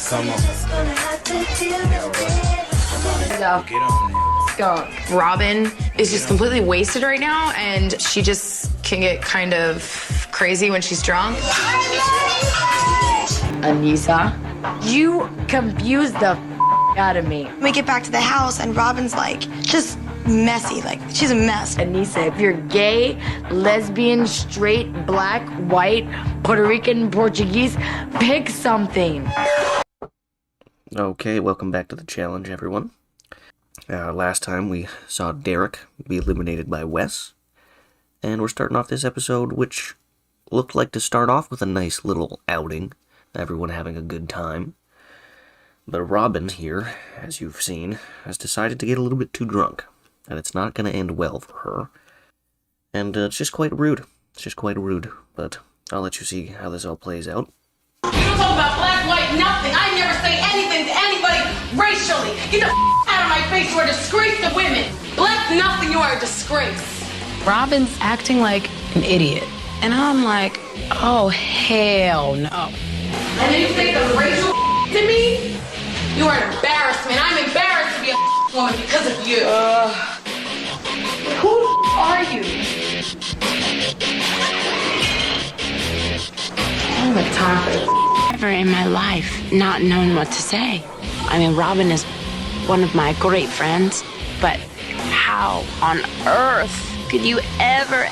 Come on. Get on it. Go. Robin is just completely wasted right now, and she just can get kind of crazy when she's drunk. Aneesa, you confused the out of me. We get back to the house and Robin's like just messy, like she's a mess. Aneesa, if you're gay, lesbian, straight, black, white, Puerto Rican, Portuguese, pick something. Okay, welcome back to the challenge, everyone. Last time we saw Derek be eliminated by Wes, and we're starting off this episode, which looked like to start off with a nice little outing, everyone having a good time. But Robin here, as you've seen, has decided to get a little bit too drunk, and it's not going to end well for her. And it's just quite rude. It's just quite rude, but I'll let you see how this all plays out. You don't talk about black, white, nothing. I never say anything to anybody racially. Get the out of my face. You are a disgrace to women. Black, nothing. You are a disgrace. Robin's acting like an idiot, and I'm like, oh, hell no. And then you say the racial to me? You are an embarrassment. I'm embarrassed to be a woman because of you. Who are you? I don't have time for this. Never in my life not knowing what to say. I mean, Robin is one of my great friends, but how on earth could you ever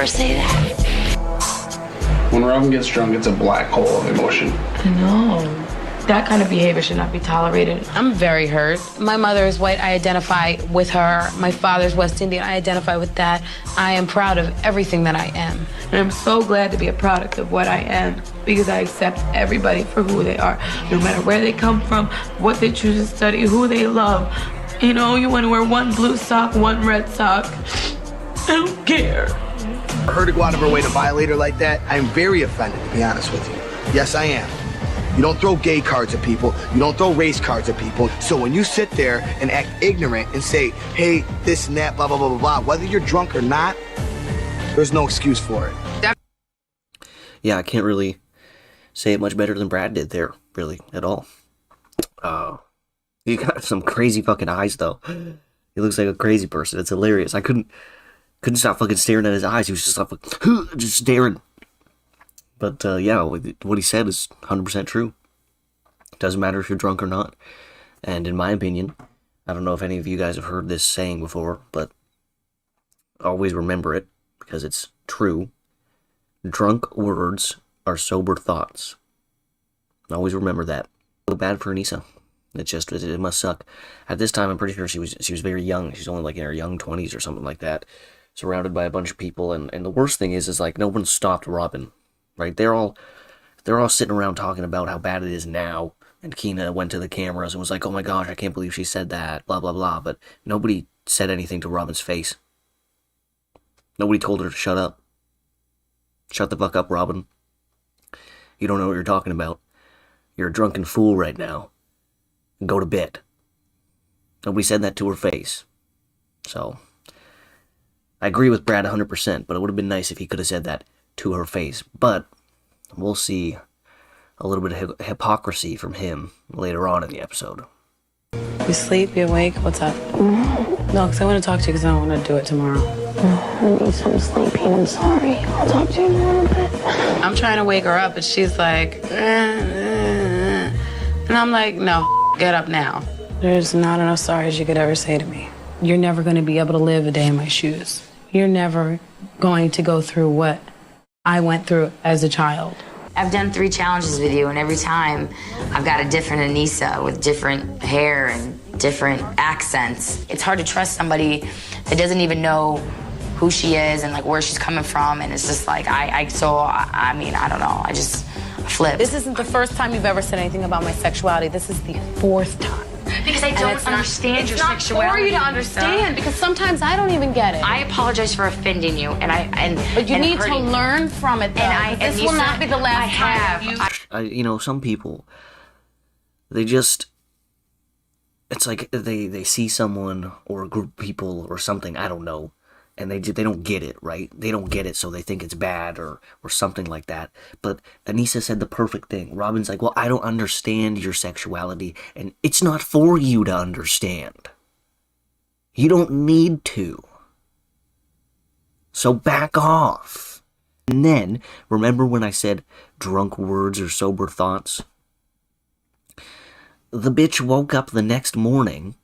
say that? When Robin gets drunk, it's a black hole of emotion. I know. That kind of behavior should not be tolerated. I'm very hurt. My mother is white. I identify with her. My father's West Indian. I identify with that. I am proud of everything that I am. And I'm so glad to be a product of what I am because I accept everybody for who they are, no matter where they come from, what they choose to study, who they love. You know, you want to wear one blue sock, one red sock. I don't care. For her to go out of her way to violate her like that, I'm very offended, to be honest with you. Yes, I am. You don't throw gay cards at people. You don't throw race cards at people. So when you sit there and act ignorant and say, hey, this and that, blah, blah, blah, blah, blah, whether you're drunk or not, there's no excuse for it. Yeah, I can't really say it much better than Brad did there, really, at all. He got some crazy fucking eyes, though. He looks like a crazy person. It's hilarious. I couldn't stop fucking staring at his eyes. He was just like, just staring. But, yeah, what he said is 100% true. Doesn't matter if you're drunk or not. And in my opinion, I don't know if any of you guys have heard this saying before, but always remember it, because it's true. Drunk words are sober thoughts. Always remember that. So bad for Aneesa. It must suck. At this time, I'm pretty sure she was very young. She's only like in her young 20s or something like that. Surrounded by a bunch of people, and the worst thing is like no one stopped Robin. Right? They're all sitting around talking about how bad it is now, and Keena went to the cameras and was like, oh my gosh, I can't believe she said that, blah, blah, blah, but nobody said anything to Robin's face. Nobody told her to shut up. Shut the fuck up, Robin. You don't know what you're talking about. You're a drunken fool right now. Go to bed. Nobody said that to her face. So, I agree with Brad 100%, but it would have been nice if he could have said that to her face, but we'll see a little bit of hypocrisy from him later on in the episode. You sleep, you awake, what's up? No, because I want to talk to you because I don't want to do it tomorrow. I need some sleeping. I'm sorry. I'll talk to you in a little bit. I'm trying to wake her up, and she's like, and I'm like, no, get up now. There's not enough sorries you could ever say to me. You're never going to be able to live a day in my shoes. You're never going to go through what I went through as a child. I've done 3 challenges with you, and every time I've got a different Aneesa with different hair and different accents. It's hard to trust somebody that doesn't even know who she is and like where she's coming from, and it's just like I mean, I don't know. I just flip. This isn't the first time you've ever said anything about my sexuality. This is the 4th time. Because I don't understand your sexuality. It's not for you to understand, because sometimes I don't even get it. I apologize for offending you, but you need to learn from it, though. And this will not be the last time. You know, some people, they just, it's like they see someone or a group of people or something, I don't know, and they don't get it, right? They don't get it, so they think it's bad or something like that. But Aneesa said the perfect thing. Robin's like, well, I don't understand your sexuality, and it's not for you to understand. You don't need to. So back off. And then, remember when I said drunk words or sober thoughts? The bitch woke up the next morning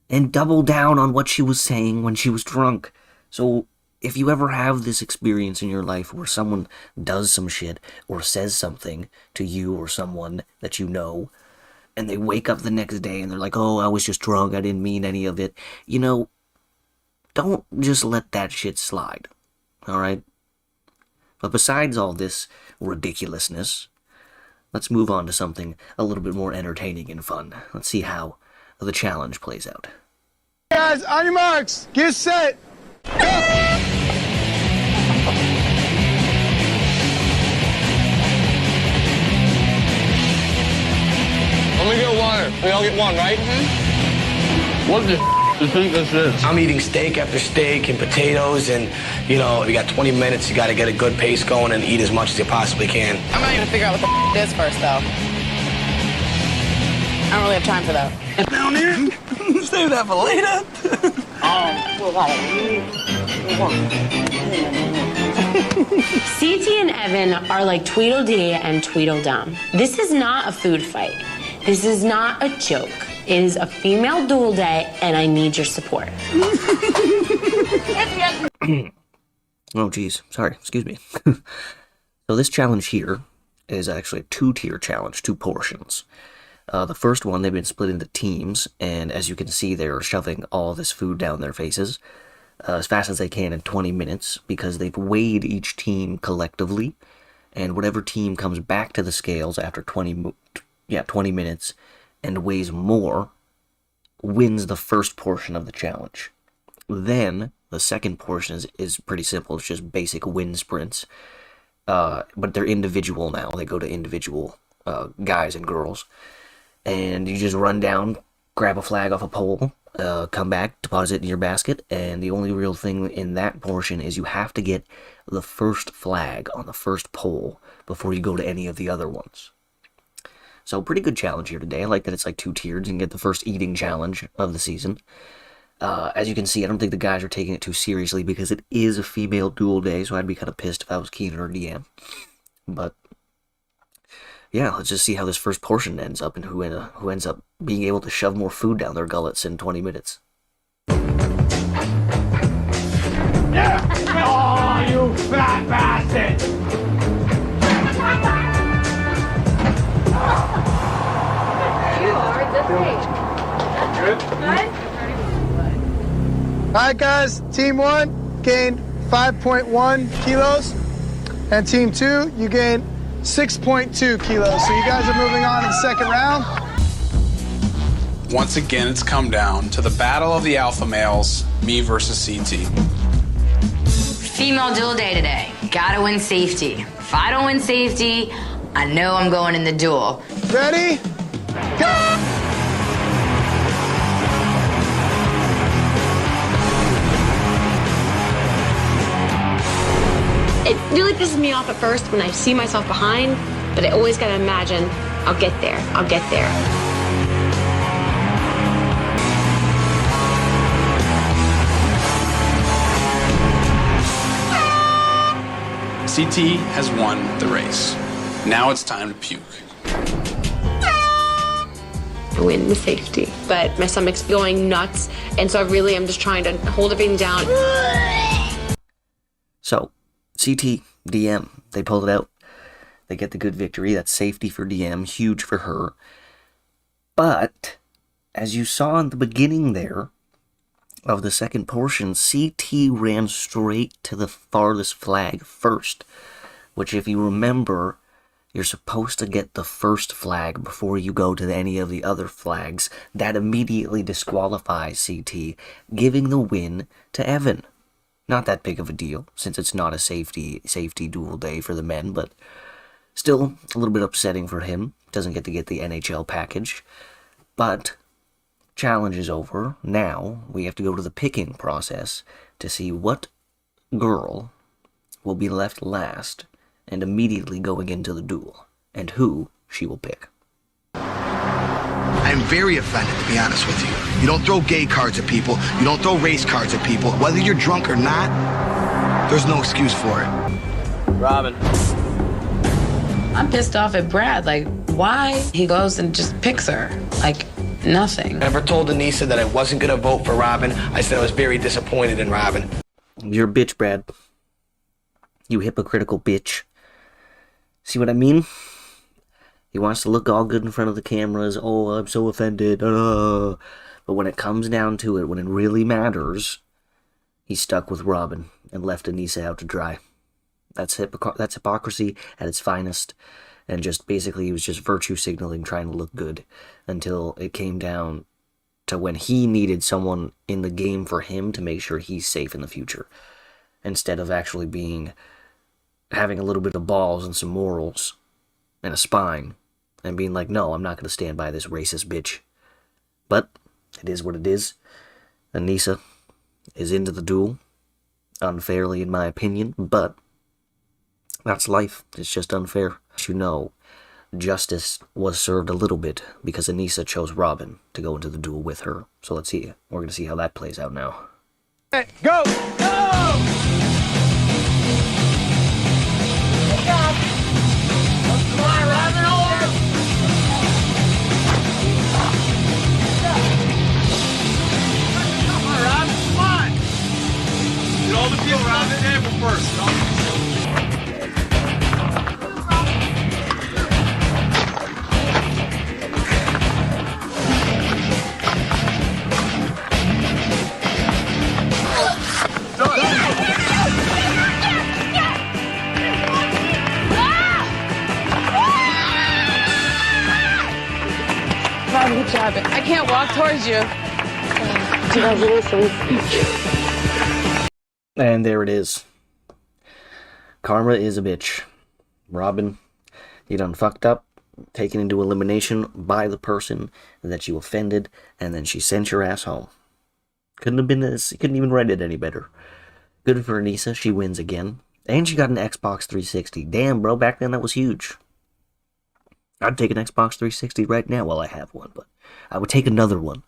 and doubled down on what she was saying when she was drunk. So if you ever have this experience in your life where someone does some shit or says something to you or someone that you know, and they wake up the next day and they're like, oh, I was just drunk, I didn't mean any of it, you know, don't just let that shit slide, alright? But besides all this ridiculousness, let's move on to something a little bit more entertaining and fun. Let's see how the challenge plays out. Guys, on your marks, get set, go! Let me get water. We all get one, right? What the do you think this is? I'm eating steak after steak and potatoes, and, you know, you got 20 minutes, you got to get a good pace going and eat as much as you possibly can. I'm not even figure out what the is first, though. I don't really have time for that. Down here? Save that for later. CT and Evan are like Tweedledee and Tweedledum. This is not a food fight. This is not a joke. It is a female duel day, and I need your support. Oh, geez. Sorry. Excuse me. So this challenge here is actually a two-tier challenge, 2 portions. The first one, they've been split into teams, and as you can see, they're shoving all this food down their faces as fast as they can in 20 minutes, because they've weighed each team collectively, and whatever team comes back to the scales after 20 minutes and weighs more wins the first portion of the challenge. Then the second portion is pretty simple. It's just basic wind sprints, but they're individual now. They go to individual guys and girls, and you just run down, grab a flag off a pole, come back, deposit it in your basket, and the only real thing in that portion is you have to get the first flag on the first pole before you go to any of the other ones. So pretty good challenge here today. I like that it's like 2 tiers. You can get the first eating challenge of the season. As you can see, I don't think the guys are taking it too seriously because it is a female duel day, so I'd be kind of pissed if I was Keenan or DM. But yeah, let's just see how this first portion ends up and who ends up being able to shove more food down their gullets in 20 minutes. Yeah! Oh, you fat bastard! Alright guys, team 1 gained 5.1 kilos, and team 2, you gained 6.2 kilos. So you guys are moving on to the second round. Once again, it's come down to the battle of the alpha males, me versus CT. Female duel day today. Gotta win safety. If I don't win safety, I know I'm going in the duel. Ready? Go! It really pisses me off at first when I see myself behind, but I always gotta imagine, I'll get there, I'll get there. CT has won the race. Now it's time to puke. I win with safety, but my stomach's going nuts, and so I really am just trying to hold everything down. So, CT, DM, they pulled it out. They get the good victory. That's safety for DM, huge for her. But, as you saw in the beginning there of the second portion, CT ran straight to the farthest flag first, which, if you remember, you're supposed to get the first flag before you go to any of the other flags. That immediately disqualifies CT, giving the win to Evan. Not that big of a deal, since it's not a safety duel day for the men, but still a little bit upsetting for him. Doesn't get to get the NHL package. But challenge is over. Now we have to go to the picking process to see what girl will be left last and immediately going into the duel, and who she will pick. I'm very offended, to be honest with you. You don't throw gay cards at people. You don't throw race cards at people. Whether you're drunk or not, there's no excuse for it. Robin. I'm pissed off at Brad. Like, why he goes and just picks her? Like, nothing. I never told Aneesa that I wasn't going to vote for Robin. I said I was very disappointed in Robin. You're a bitch, Brad. You hypocritical bitch. See what I mean? He wants to look all good in front of the cameras. Oh, I'm so offended. But when it comes down to it, when it really matters, he's stuck with Robin and left Aneesa out to dry. That's hypocrisy at its finest. And just basically he was just virtue signaling, trying to look good, until it came down to when he needed someone in the game for him to make sure he's safe in the future, instead of actually having a little bit of balls and some morals and a spine and being like, no, I'm not going to stand by this racist bitch. But it is what it is. Aneesa is into the duel, unfairly in my opinion, but that's life. It's just unfair. You know, justice was served a little bit because Aneesa chose Robin to go into the duel with her. So let's see. We're going to see how that plays out now. Go! Go! Come on, Robin, over! Come on, Robin, come on! Get all the people around the table first. Good job. I can't walk towards you. And there it is. Karma is a bitch. Robin, you done fucked up, taken into elimination by the person that you offended, and then she sent your ass home. Couldn't even write it any better. Good for Aneesa, she wins again. And she got an Xbox 360. Damn, bro, back then that was huge. I'd take an Xbox 360 right now. Well, I have one, but I would take another one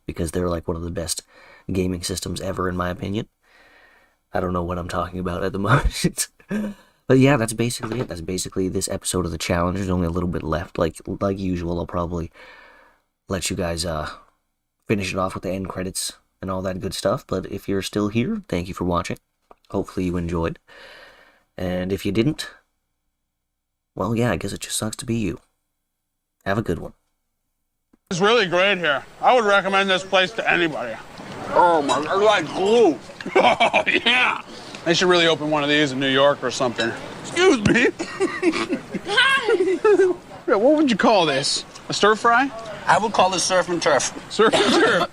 because they're like one of the best gaming systems ever, in my opinion. I don't know what I'm talking about at the moment. But yeah, that's basically it. That's basically this episode of the challenge. There's only a little bit left. Like usual, I'll probably let you guys finish it off with the end credits and all that good stuff. But if you're still here, thank you for watching. Hopefully you enjoyed. And if you didn't, well, yeah, I guess it just sucks to be you. Have a good one. It's really great here. I would recommend this place to anybody. Oh my, I like glue. Oh yeah. They should really open one of these in New York or something. Excuse me. Yeah, what would you call this? A stir fry? I would call it surf and turf. Surf and turf.